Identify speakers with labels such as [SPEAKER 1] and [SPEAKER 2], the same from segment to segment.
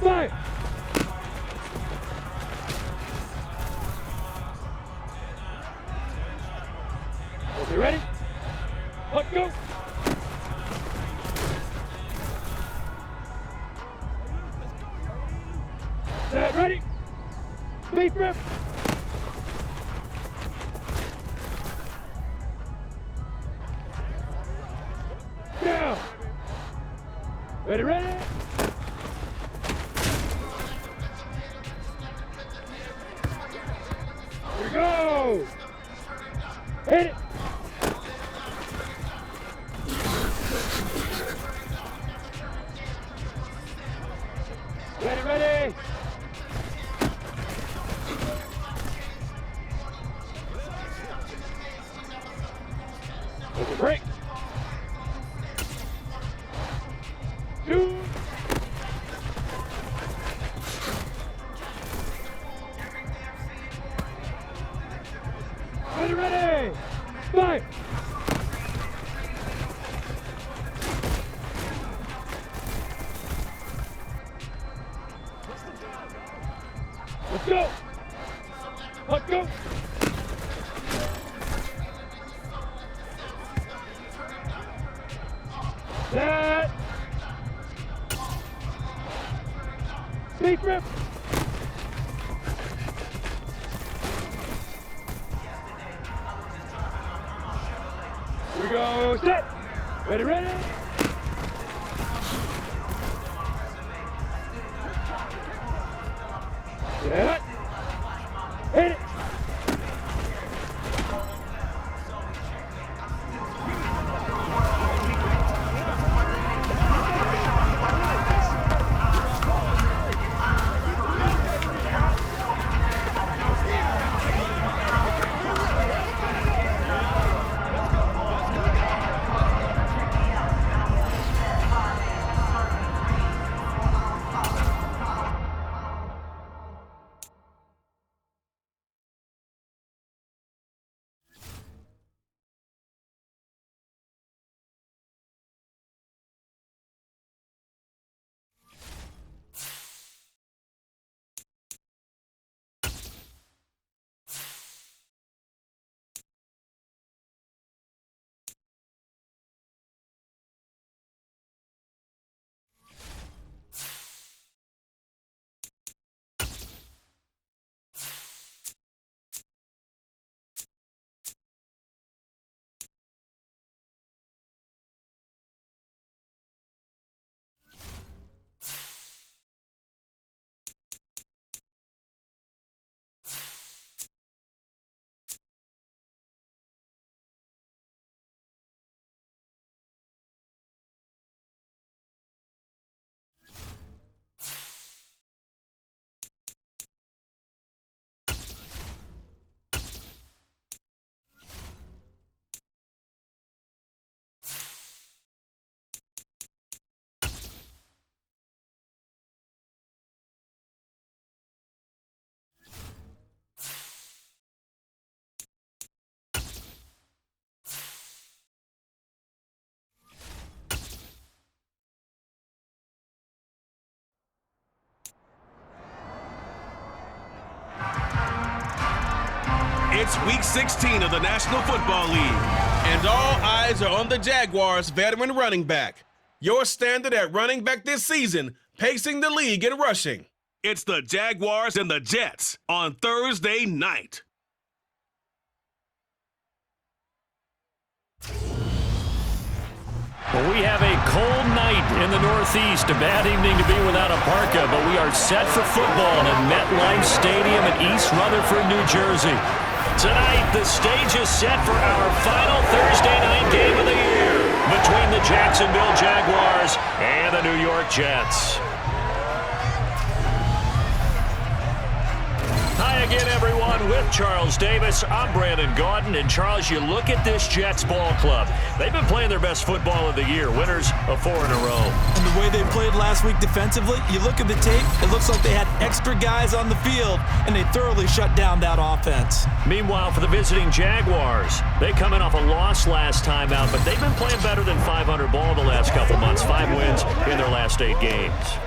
[SPEAKER 1] Fire! Okay, ready? Let's go! Set, ready? Speed rip! Down! Ready, ready? Here we go! Hit it! Ready, ready! Take a break. 2. Ready, ready! Fire! Let's go! Let's go! Set! Speed rip! Here we go, set! Ready, ready? Set! Hit it!
[SPEAKER 2] It's week 16 of the National Football League, and all eyes are on the Jaguars' veteran running back. Your standard at running back this season, pacing the league in rushing. It's the Jaguars and the Jets on Thursday night.
[SPEAKER 3] Well, we have a cold night in the Northeast, a bad evening to be without a parka, but we are set for football at MetLife Stadium in East Rutherford, New Jersey. Tonight, the stage is set for our final Thursday night game of the year between the Jacksonville Jaguars and the New York Jets. Hi again, everyone. With Charles Davis, I'm Brandon Gaudin. And, Charles, you look at this Jets ball club. They've been playing their best football of the year, winners of 4 in a row.
[SPEAKER 4] And the way they played last week defensively, you look at the tape, it looks like they had extra guys on the field, and they thoroughly shut down that offense.
[SPEAKER 3] Meanwhile, for the visiting Jaguars, they come in off a loss last time out, but they've been playing better than 500 ball the last couple months. 5 wins in their last 8 games.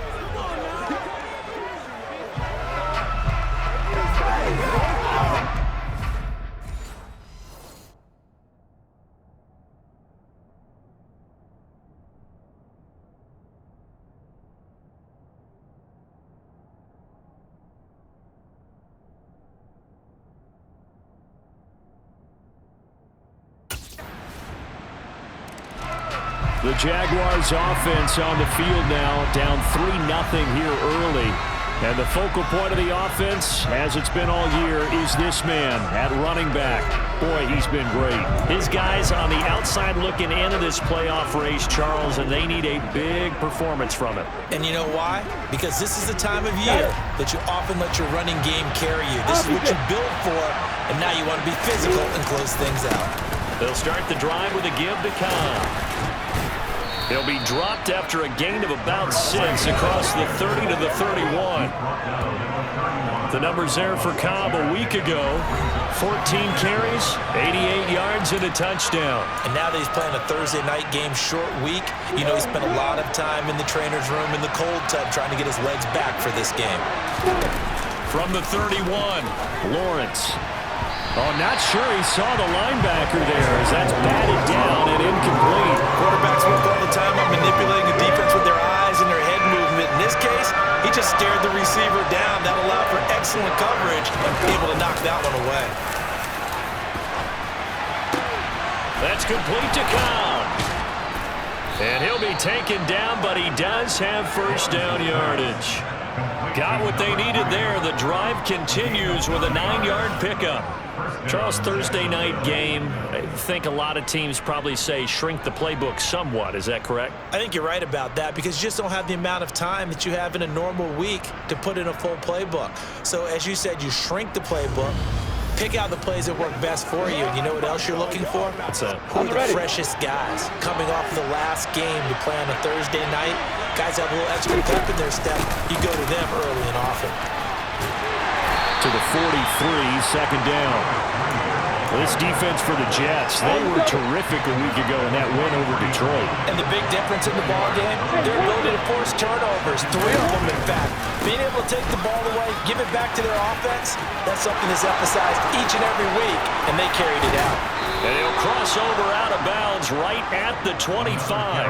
[SPEAKER 3] The Jaguars offense on the field now, down 3-0 here early. And the focal point of the offense, as it's been all year, is this man at running back. Boy, he's been great. His guys on the outside looking into this playoff race, Charles, and they need a big performance from it.
[SPEAKER 4] And you know why? Because this is the time of year that you often let your running game carry you. This is what you built for, and now you want to be physical and close things out.
[SPEAKER 3] They'll start the drive with a give to Cobb. He'll be dropped after a gain of about 6 across the 30 to the 31. The numbers there for Cobb a week ago. 14 carries, 88 yards, and a touchdown.
[SPEAKER 4] And now that he's playing a Thursday night game, short week, you know he spent a lot of time in the trainer's room in the cold tub trying to get his legs back for this game.
[SPEAKER 3] From the 31, Lawrence. Oh, not sure he saw the linebacker there as that's batted down and incomplete.
[SPEAKER 4] Quarterbacks work all the time on manipulating the defense with their eyes and their head movement. In this case, he just stared the receiver down. That allowed for excellent coverage and able to knock that one away.
[SPEAKER 3] That's complete to Cobb. And he'll be taken down, but he does have first down yardage. Got what they needed there. The drive continues with a 9-yard pickup. Charles, Thursday night game, I think a lot of teams probably say shrink the playbook somewhat. Is that correct?
[SPEAKER 4] I think you're right about that because you just don't have the amount of time that you have in a normal week to put in a full playbook. So as you said, you shrink the playbook, pick out the plays that work best for you. And you know what else you're looking for? Who are the freshest guys coming off the last game to play on a Thursday night? Guys have a little extra pep in their step. You go to them early and often.
[SPEAKER 3] To the 43, second down. This defense for the Jets, they were terrific a week ago in that win over Detroit.
[SPEAKER 4] And the big difference in the ball game, their ability to force turnovers, 3 of them in fact. Being able to take the ball away, give it back to their offense, that's something that's emphasized each and every week, and they carried it out.
[SPEAKER 3] And he'll cross over out of bounds right at the 25.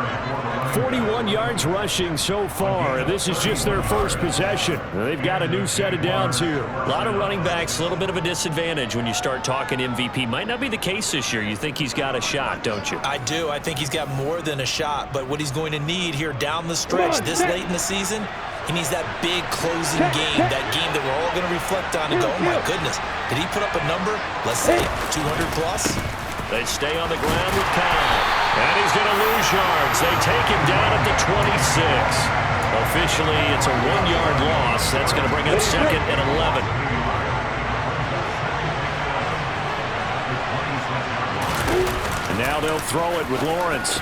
[SPEAKER 3] 41 yards rushing so far, and this is just their first possession. They've got a new set of downs here. A lot of running backs, a little bit of a disadvantage when you start talking MVP. Might not be the case this year. You think he's got a shot, don't you?
[SPEAKER 4] I do. I think he's got more than a shot, but what he's going to need here down the stretch this late in the season, he needs that big closing game, that game that we're all going to reflect on and go, oh my goodness, did he put up a number, let's say 200 plus?
[SPEAKER 3] They stay on the ground with Cobb. And he's going to lose yards. They take him down at the 26. Officially, it's a 1-yard loss. That's going to bring up second and 11. And now they'll throw it with Lawrence.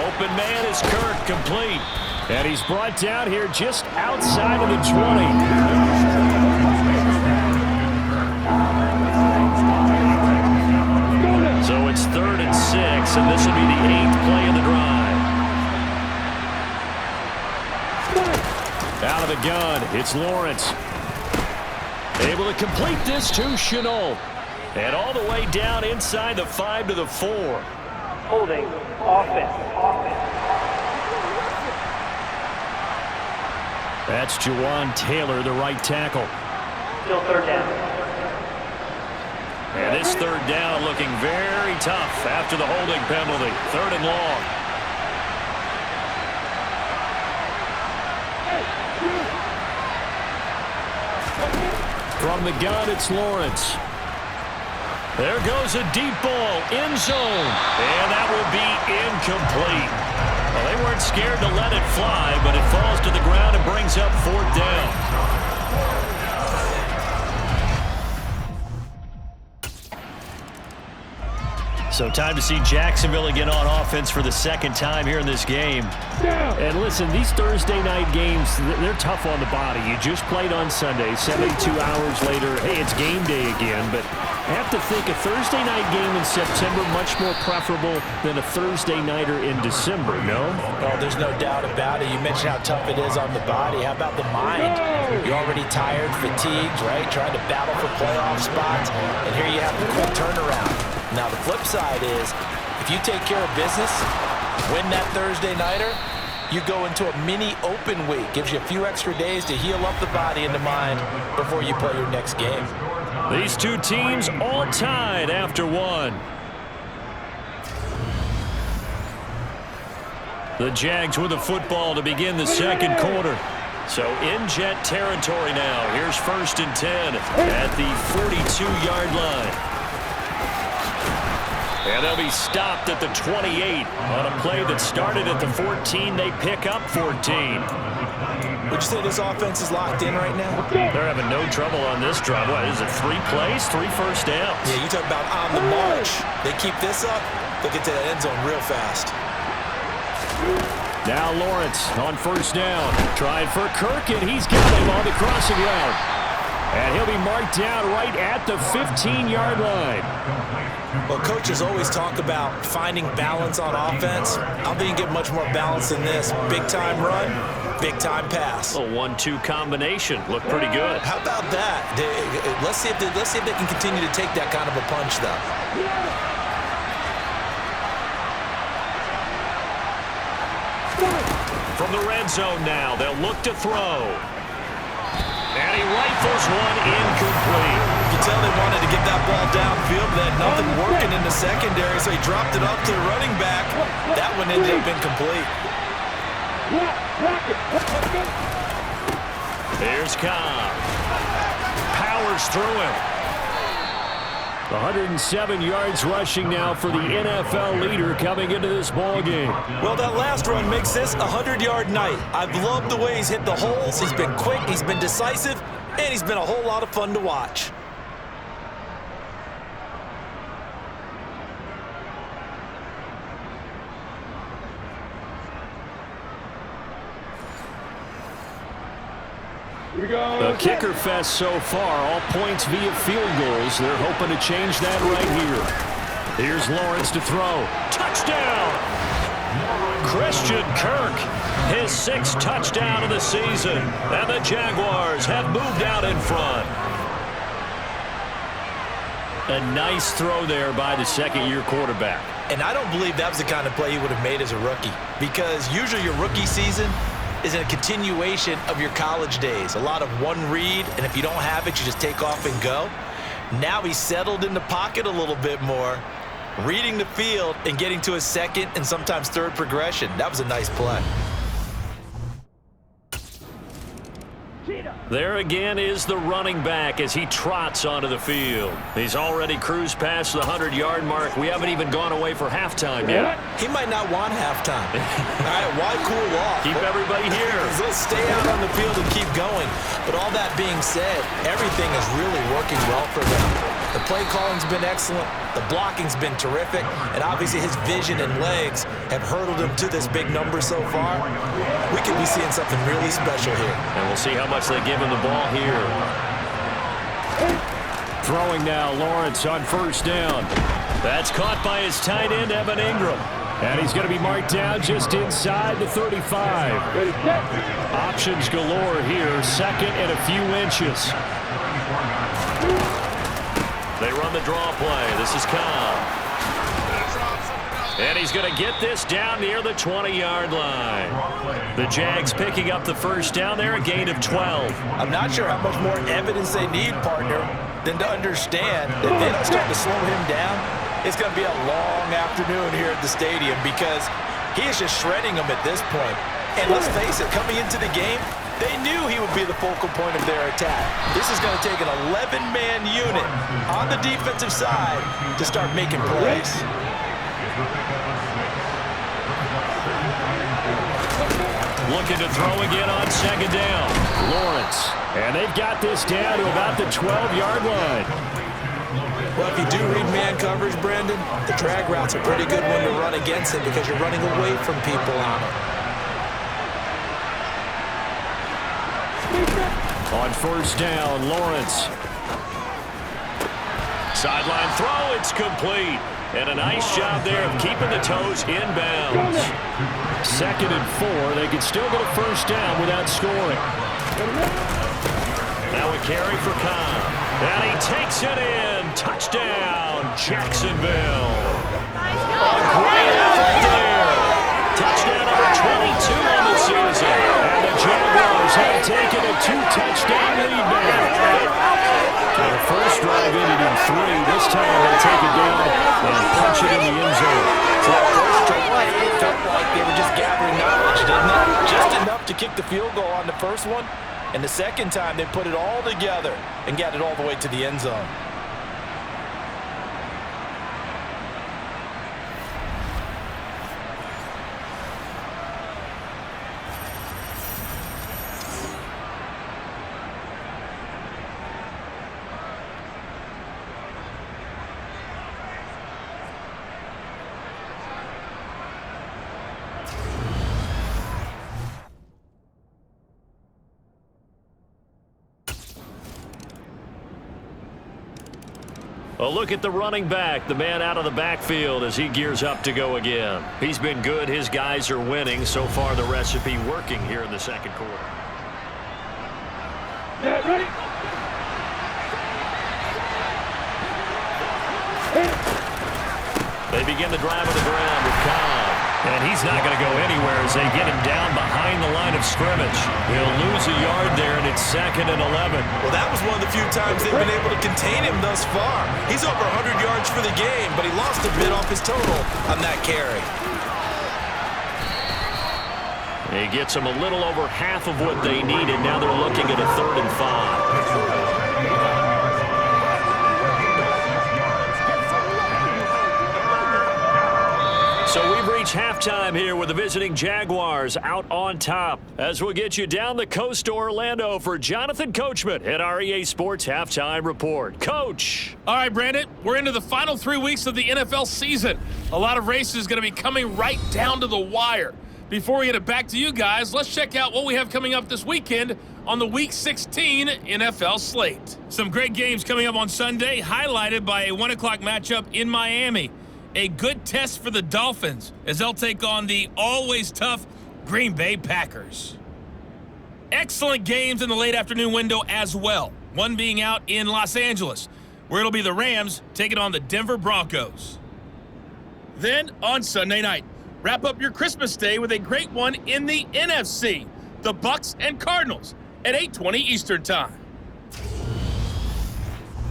[SPEAKER 3] Open man is Kirk, complete. And he's brought down here just outside of the 20. So it's 3rd and 6, and this will be the 8th play of the drive. Out of the gun, it's Lawrence. Able to complete this to Chenault. And all the way down inside the 5 to the 4.
[SPEAKER 1] Holding, offense.
[SPEAKER 3] That's Jawan Taylor, the right tackle.
[SPEAKER 1] Still 3rd down.
[SPEAKER 3] And this 3rd down looking very tough after the holding penalty. 3rd and long. From the gun, it's Lawrence. There goes a deep ball, end zone. And that will be incomplete. Well, they weren't scared to let it fly, but it falls to the ground and brings up 4th down. So time to see Jacksonville again on offense for the 2nd time here in this game. And listen, these Thursday night games, they're tough on the body. You just played on Sunday, 72 hours later, hey, it's game day again. But I have to think a Thursday night game in September much more preferable than a Thursday nighter in December, no?
[SPEAKER 4] Oh, there's no doubt about it. You mentioned how tough it is on the body. How about the mind? You're already tired, fatigued, right? Trying to battle for playoff spots. And here you have the quick turnaround. Now, the flip side is, if you take care of business, win that Thursday nighter, you go into a mini open week. Gives you a few extra days to heal up the body and the mind before you play your next game.
[SPEAKER 3] These two teams all tied after one. The Jags with the football to begin the second quarter. So in Jet territory now. Here's 1st and 10 at the 42-yard line. And they'll be stopped at the 28 on a play that started at the 14. They pick up 14.
[SPEAKER 4] Would you say this offense is locked in right now?
[SPEAKER 3] They're having no trouble on this drive. What is it, 3 plays, 3 first downs?
[SPEAKER 4] Yeah, you talk about on the march. They keep this up, they'll get to that end zone real fast.
[SPEAKER 3] Now Lawrence on 1st down. Trying for Kirk, and he's got him on the crossing route. And he'll be marked down right at the 15-yard line.
[SPEAKER 4] Well, coaches always talk about finding balance on offense. I don't think you get much more balance than this. Big-time run, big-time pass.
[SPEAKER 3] A 1-2 combination. Looked pretty good.
[SPEAKER 4] How about that? Let's see if they can continue to take that kind of a punch, though.
[SPEAKER 3] From the red zone now, they'll look to throw. And he rifles one incomplete.
[SPEAKER 4] You can tell they wanted to get that ball downfield, but they had nothing working in the secondary, so he dropped it up to the running back. That one ended up incomplete.
[SPEAKER 3] Here's Cobb. Powers through him. 107 yards rushing now for the NFL leader coming into this ball game.
[SPEAKER 4] Well, that last run makes this a 100-yard night. I've loved the way he's hit the holes. He's been quick, he's been decisive, and he's been a whole lot of fun to watch.
[SPEAKER 3] The kicker fest so far, all points via field goals. They're hoping to change that right here. Here's Lawrence to throw. Touchdown! Christian Kirk, his 6th touchdown of the season. And the Jaguars have moved out in front. A nice throw there by the second-year quarterback.
[SPEAKER 4] And I don't believe that was the kind of play he would have made as a rookie, because usually your rookie season is a continuation of your college days. A lot of one read, and if you don't have it, you just take off and go. Now he's settled in the pocket a little bit more, reading the field and getting to his second and sometimes third progression. That was a nice play.
[SPEAKER 3] There again is the running back as he trots onto the field. He's already cruised past the 100-yard mark. We haven't even gone away for halftime yet.
[SPEAKER 4] He might not want halftime. All right, why cool off?
[SPEAKER 3] Keep everybody here.
[SPEAKER 4] Let's stay out on the field and keep going. But all that being said, everything is really working well for them. The play calling's been excellent. The blocking's been terrific. And obviously his vision and legs have hurdled him to this big number so far. We could be seeing something really special here.
[SPEAKER 3] And we'll see how much they give him the ball here. Throwing now, Lawrence on 1st down. That's caught by his tight end, Evan Ingram. And he's going to be marked down just inside the 35. Options galore here, 2nd and a few inches. They run the draw play. This is Cobb. And he's going to get this down near the 20-yard line. The Jags picking up the 1st down there, a gain of 12.
[SPEAKER 4] I'm not sure how much more evidence they need, partner, than to understand that they don't start to slow him down. It's going to be a long afternoon here at the stadium because he is just shredding them at this point. And let's face it, coming into the game, they knew he would be the focal point of their attack. This is going to take an 11-man unit on the defensive side to start making plays.
[SPEAKER 3] Looking to throw again on 2nd down. Lawrence. And they've got this down to about the 12-yard line.
[SPEAKER 4] Well, if you do read man coverage, Brandon, the drag route's a pretty good one to run against it because you're running away from people on it.
[SPEAKER 3] On 1st down, Lawrence. Sideline throw, it's complete. And a nice job there of keeping the toes inbounds. 2nd and 4, they can still get a 1st down without scoring. Now a carry for Cobb. And he takes it in. Touchdown, Jacksonville. A great effort there. Touchdown number 22 on the season. And the Jaguars have taken a 2-touchdown lead now. The first drive ended in 3. This time they take it down and punch it in the end zone.
[SPEAKER 4] So that first drive, it felt like they were just gathering enough to kick the field goal on the first one, and the second time they put it all together and got it all the way to the end zone.
[SPEAKER 3] A look at the running back, the man out of the backfield as he gears up to go again. He's been good. His guys are winning. So far, the recipe working here in the second quarter.
[SPEAKER 1] Yeah, ready.
[SPEAKER 3] They begin the drive on the ground with Cobb. And he's not going to go anywhere as they get him down behind the line of scrimmage. He'll lose a yard there, and it's 2nd and 11.
[SPEAKER 4] Well, that was one of the few times they've been able to contain him thus far. He's over 100 yards for the game, but he lost a bit off his total on that carry.
[SPEAKER 3] He gets them a little over half of what they needed. Now they're looking at a 3rd and 5. So we've reached halftime here with the visiting Jaguars out on top. As we'll get you down the coast to Orlando for Jonathan Coachman at our EA Sports Halftime Report. Coach.
[SPEAKER 5] All right, Brandon, we're into the final 3 weeks of the NFL season. A lot of races going to be coming right down to the wire. Before we get it back to you guys, let's check out what we have coming up this weekend on the Week 16 NFL slate. Some great games coming up on Sunday, highlighted by a 1 o'clock matchup in Miami. A good test for the Dolphins as they'll take on the always tough Green Bay Packers. Excellent games in the late afternoon window as well. One being out in Los Angeles, where it'll be the Rams taking on the Denver Broncos. Then on Sunday night, wrap up your Christmas day with a great one in the NFC. The Bucs and Cardinals at 8:20 Eastern Time.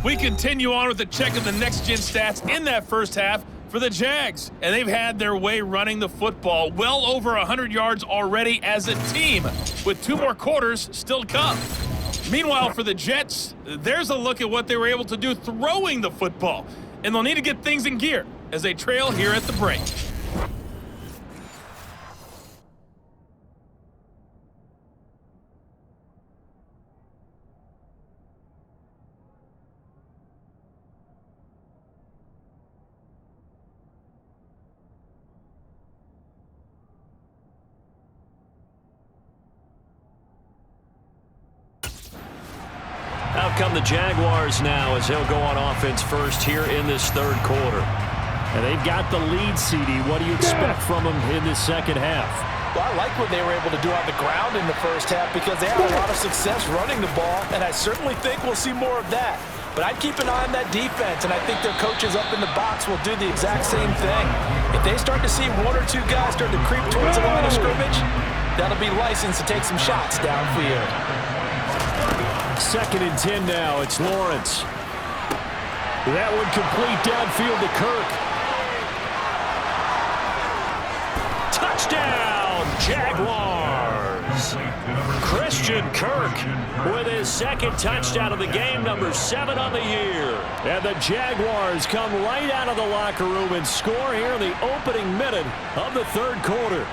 [SPEAKER 5] We continue on with a check of the next-gen stats in that first half for the Jags, and they've had their way running the football. Well over 100 yards already as a team, with 2 more quarters still to come. Meanwhile, for the Jets, there's a look at what they were able to do throwing the football, and they'll need to get things in gear as they trail here at the break.
[SPEAKER 3] Out come the Jaguars now as they'll go on offense first here in this third quarter. And they've got the lead, CD. What do you expect from them in this second half?
[SPEAKER 4] Well, I like what they were able to do on the ground in the first half because they had a lot of success running the ball, and I certainly think we'll see more of that. But I'd keep an eye on that defense, and I think their coaches up in the box will do the exact same thing. If they start to see 1 or 2 guys start to creep towards the line of scrimmage, that'll be licensed to take some shots downfield.
[SPEAKER 3] 2nd and 10 now. It's Lawrence. That one complete downfield to Kirk. Touchdown, Jaguars. Christian Kirk with his 2nd touchdown of the game, number 7 on the year. And the Jaguars come right out of the locker room and score here in the opening minute of the third quarter.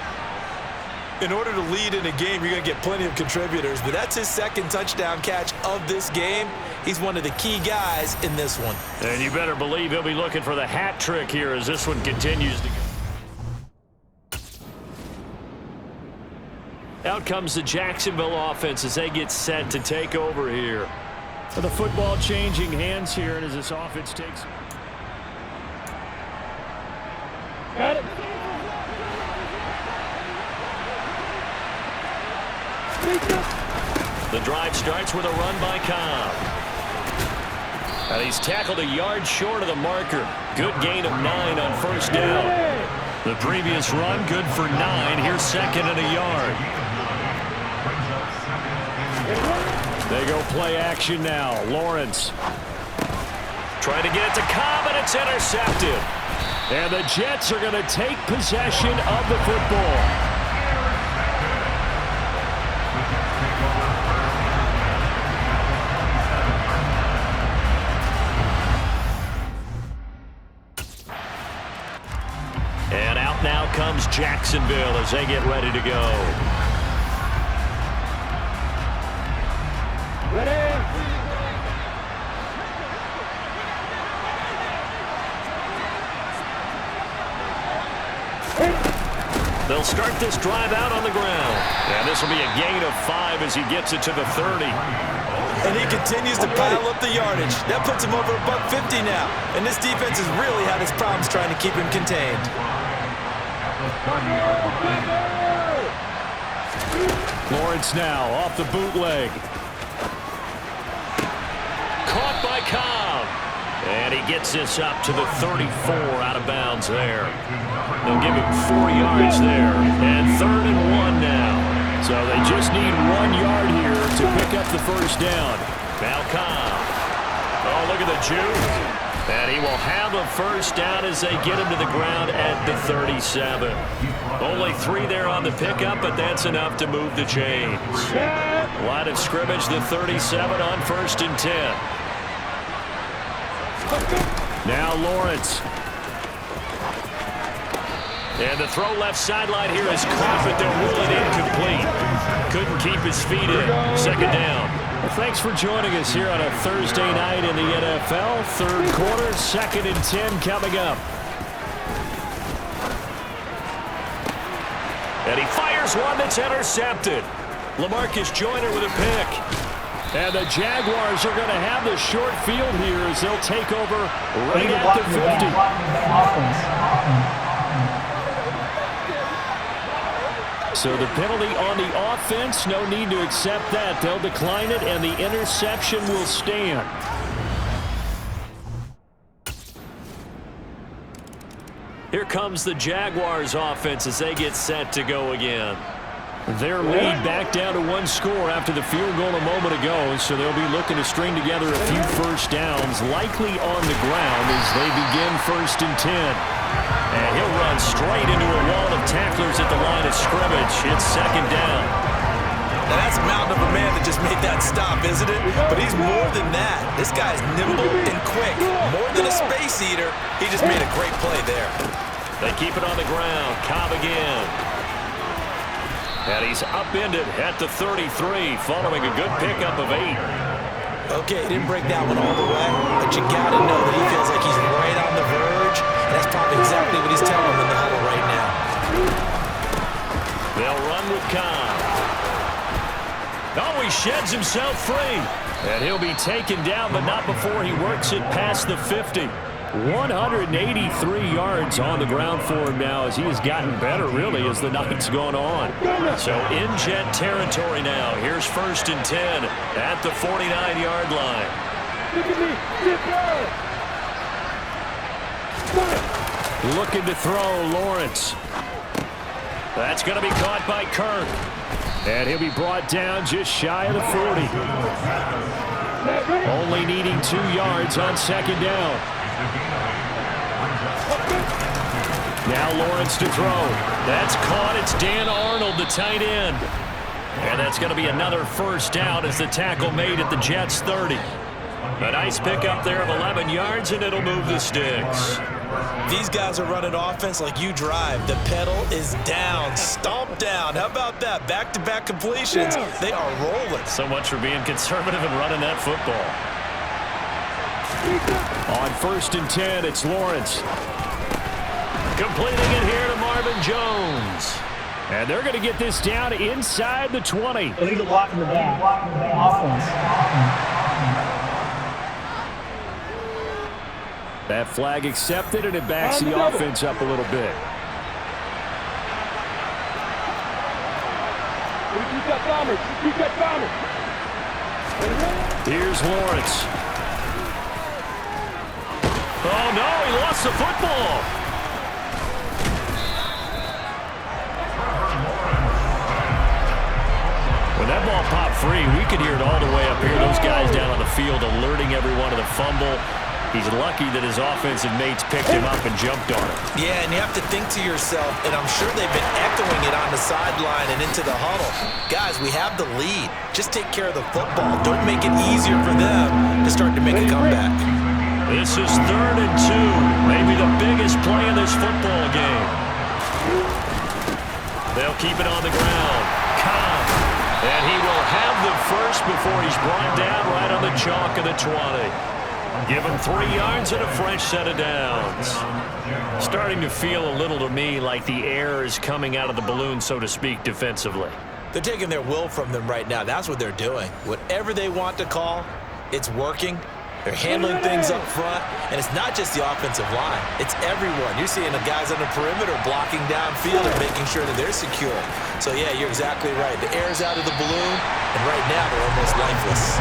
[SPEAKER 4] In order to lead in a game, you're going to get plenty of contributors, but that's his 2nd touchdown catch of this game. He's one of the key guys in this one.
[SPEAKER 3] And you better believe he'll be looking for the hat trick here as this one continues to go. Out comes the Jacksonville offense as they get set to take over here. The football changing hands here, and as this offense takes.
[SPEAKER 1] Got it.
[SPEAKER 3] The drive starts with a run by Cobb. And he's tackled a yard short of the marker. Good gain of 9 on first down. The previous run, good for 9. Here's 2nd and a yard. They go play action now. Lawrence trying to get it to Cobb, and it's intercepted. And the Jets are going to take possession of the football. Jacksonville as they get ready to go.
[SPEAKER 1] Ready?
[SPEAKER 3] They'll start this drive out on the ground. And this will be a gain of 5 as he gets it to the 30.
[SPEAKER 4] And he continues to pile up the yardage. That puts him over $150 now. And this defense has really had its problems trying to keep him contained.
[SPEAKER 3] Lawrence now off the bootleg. Caught by Cobb. And he gets this up to the 34 out of bounds there. They'll give him 4 yards there. And 3rd and 1 now. So they just need 1 yard here to pick up the first down. Now Cobb. Oh, look at the juke. And he will have a first down as they get him to the ground at the 37. Only 3 there on the pickup, but that's enough to move the chains. Line of scrimmage, the 37 on 1st and 10. Now Lawrence. And the throw left sideline here is caught, but they'll rule it incomplete. Couldn't keep his feet in. 2nd down. Well, thanks for joining us here on a Thursday night in the NFL. 3rd quarter, 2nd and 10 coming up. And he fires one that's intercepted. LaMarcus Joyner with a pick. And the Jaguars are going to have the short field here as they'll take over right at the 50. So the penalty on the offense, no need to accept that. They'll decline it, and the interception will stand. Here comes the Jaguars offense as they get set to go again. Their lead back down to 1 score after the field goal a moment ago, so they'll be looking to string together a few first downs, likely on the ground as they begin 1st and 10. And he'll run straight into a wall of tacklers at the line of scrimmage. It's 2nd down.
[SPEAKER 4] Now that's a mountain of a man that just made that stop, isn't it? But he's more than that. This guy's nimble and quick. More than a space eater. He just made a great play there.
[SPEAKER 3] They keep it on the ground. Cobb again. And he's upended at the 33 following a good pickup of 8.
[SPEAKER 4] Okay, he didn't break that one all the way, but you got to know that he feels like he's right on the verge, and that's probably exactly what he's telling him in the huddle right now.
[SPEAKER 3] They'll run with Cobb. Oh, he sheds himself free. And he'll be taken down, but not before he works it past the 50. 183 yards on the ground for him now as he has gotten better, really, as the night's gone on. So in Jet territory now. Here's 1st and 10 at the 49-yard line. Looking to throw, Lawrence. That's going to be caught by Kirk. And he'll be brought down just shy of the 40. Only needing 2 yards on 2nd down. Now Lawrence to throw. That's caught. It's Dan Arnold, the tight end. And that's going to be another first down as the tackle made at the Jets' 30. A nice pickup there of 11 yards, and it'll move the sticks.
[SPEAKER 4] These guys are running offense like you drive. The pedal is down, stomp down. How about that? Back-to-back completions. They are rolling.
[SPEAKER 3] So much for being conservative and running that football. On 1st and 10, it's Lawrence. Completing it here to Marvin Jones. And they're going to get this down inside the 20.
[SPEAKER 6] Illegal block in the back. Offense.
[SPEAKER 3] That flag accepted, and it backs the offense up a little bit. Here's Lawrence. Oh, no, he lost the football. When that ball popped free, we could hear it all the way up here. Those guys down on the field alerting everyone of the fumble. He's lucky that his offensive mates picked him up and jumped on him.
[SPEAKER 4] Yeah, and you have to think to yourself, and I'm sure they've been echoing it on the sideline and into the huddle. Guys, we have the lead. Just take care of the football. Don't make it easier for them to start to make a comeback.
[SPEAKER 3] This is 3rd and 2. Maybe the biggest play in this football game. They'll keep it on the ground. Cobb. And he will have the first before he's brought down right on the chalk of the 20. Give him 3 yards and a fresh set of downs. Starting to feel a little to me like the air is coming out of the balloon, so to speak, defensively.
[SPEAKER 4] They're taking their will from them right now. That's what they're doing. Whatever they want to call, it's working. They're handling things up front, and it's not just the offensive line. It's everyone. You're seeing the guys on the perimeter blocking downfield and making sure that they're secure. So, yeah, you're exactly right. The air's out of the balloon, and right now they're almost lifeless.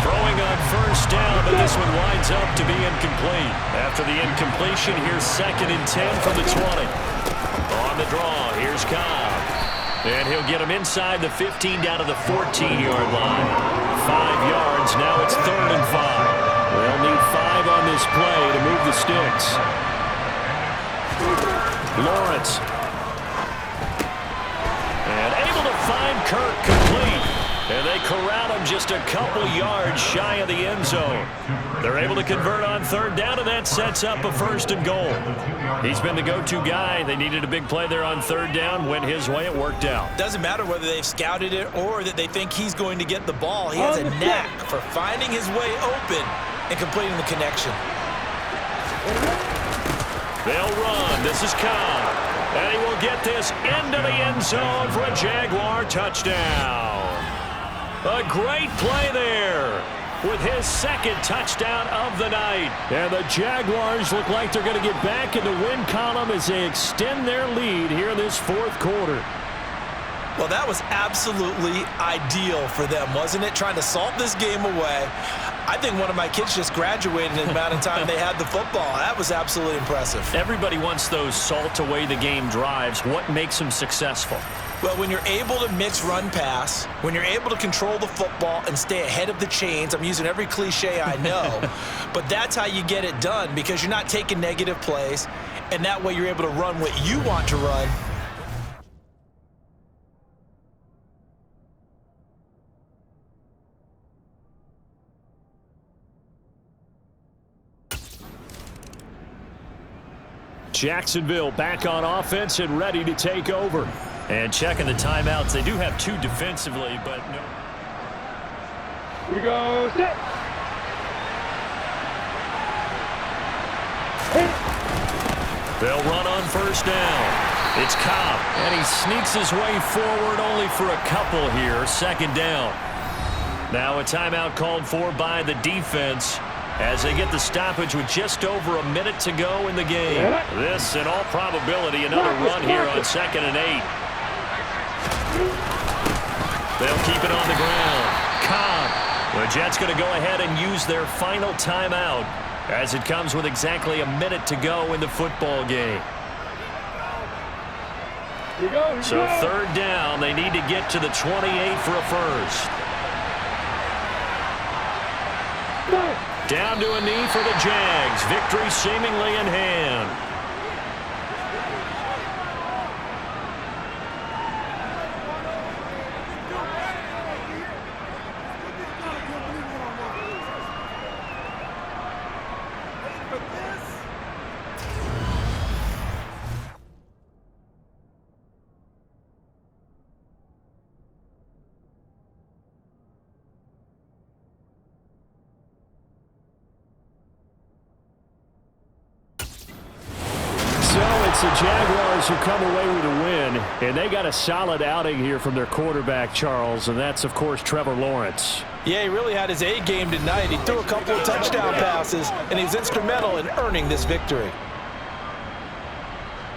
[SPEAKER 3] Throwing on first down, but this one winds up to be incomplete. After the incompletion, here's 2nd and 10 from the 20. On the draw, here's Cobb. And he'll get him inside the 15 down to the 14-yard line. 5 yards, now it's 3rd and 5. They'll need 5 on this play to move the sticks. Lawrence. And able to find Kirk complete. And they corral him just a couple yards shy of the end zone. They're able to convert on 3rd down, and that sets up a 1st and goal. He's been the go-to guy. They needed a big play there on 3rd down. Went his way. It worked out.
[SPEAKER 4] Doesn't matter whether they've scouted it or that they think he's going to get the ball. He has a knack for finding his way open and completing the connection.
[SPEAKER 3] They'll run. This is Cobb. And he will get this into the end zone for a Jaguar touchdown. A great play there with his 2nd touchdown of the night. And the Jaguars look like they're going to get back in the win column as they extend their lead here in this 4th quarter.
[SPEAKER 4] Well, that was absolutely ideal for them, wasn't it? Trying to salt this game away. I think one of my kids just graduated in the amount of time they had the football. That was absolutely impressive.
[SPEAKER 3] Everybody wants those salt away the game drives. What makes them successful?
[SPEAKER 4] Well, when you're able to mix run-pass, when you're able to control the football and stay ahead of the chains, I'm using every cliche I know, but that's how you get it done because you're not taking negative plays, and that way you're able to run what you want to run.
[SPEAKER 3] Jacksonville back on offense and ready to take over. And checking the timeouts. They do have 2 defensively, but no.
[SPEAKER 1] We go, set.
[SPEAKER 3] They'll run on 1st down. It's Cobb, and he sneaks his way forward only for a couple here. 2nd down. Now a timeout called for by the defense as they get the stoppage with just over a minute to go in the game. This, in all probability, another run here on 2nd and 8. They'll keep it on the ground. Cobb. The Jets going to go ahead and use their final timeout as it comes with exactly a minute to go in the football game. So 3rd down, they need to get to the 28 for a first. Down to a knee for the Jags. Victory seemingly in hand. It's the Jaguars who come away with a win, and they got a solid outing here from their quarterback, Charles, and that's, of course, Trevor Lawrence.
[SPEAKER 4] Yeah, he really had his A game tonight. He threw a couple of touchdown passes, and he was instrumental in earning this victory.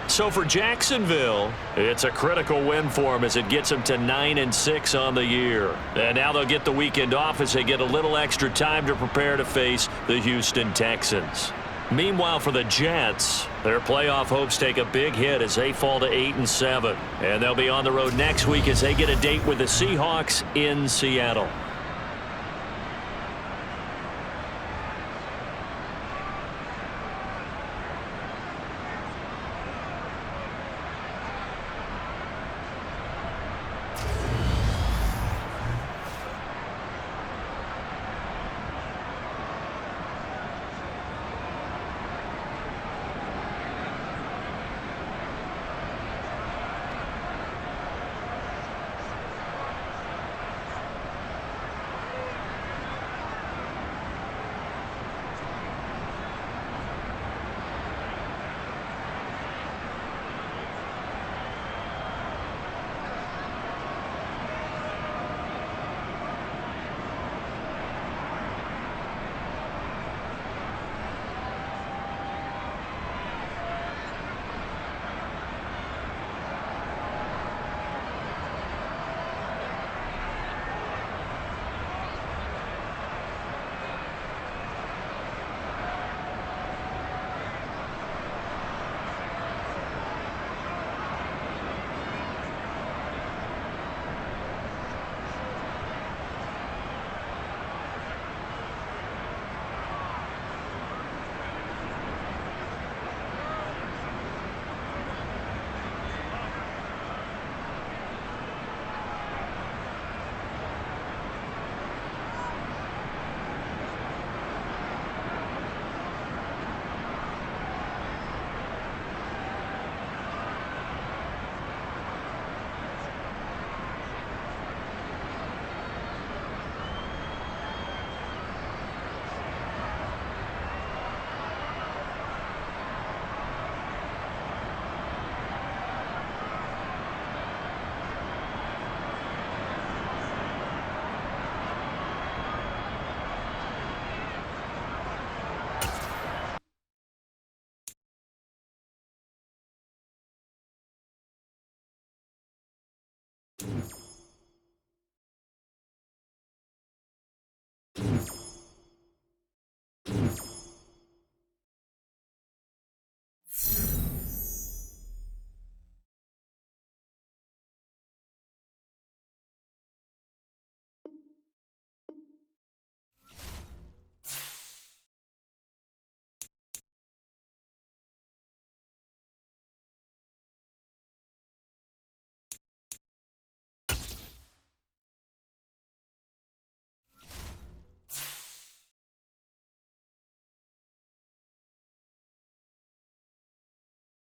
[SPEAKER 3] So for Jacksonville, it's a critical win for them as it gets them to 9-6 on the year. And now they'll get the weekend off as they get a little extra time to prepare to face the Houston Texans. Meanwhile, for the Jets, their playoff hopes take a big hit as they fall to 8-7. And they'll be on the road next week as they get a date with the Seahawks in Seattle.
[SPEAKER 5] it.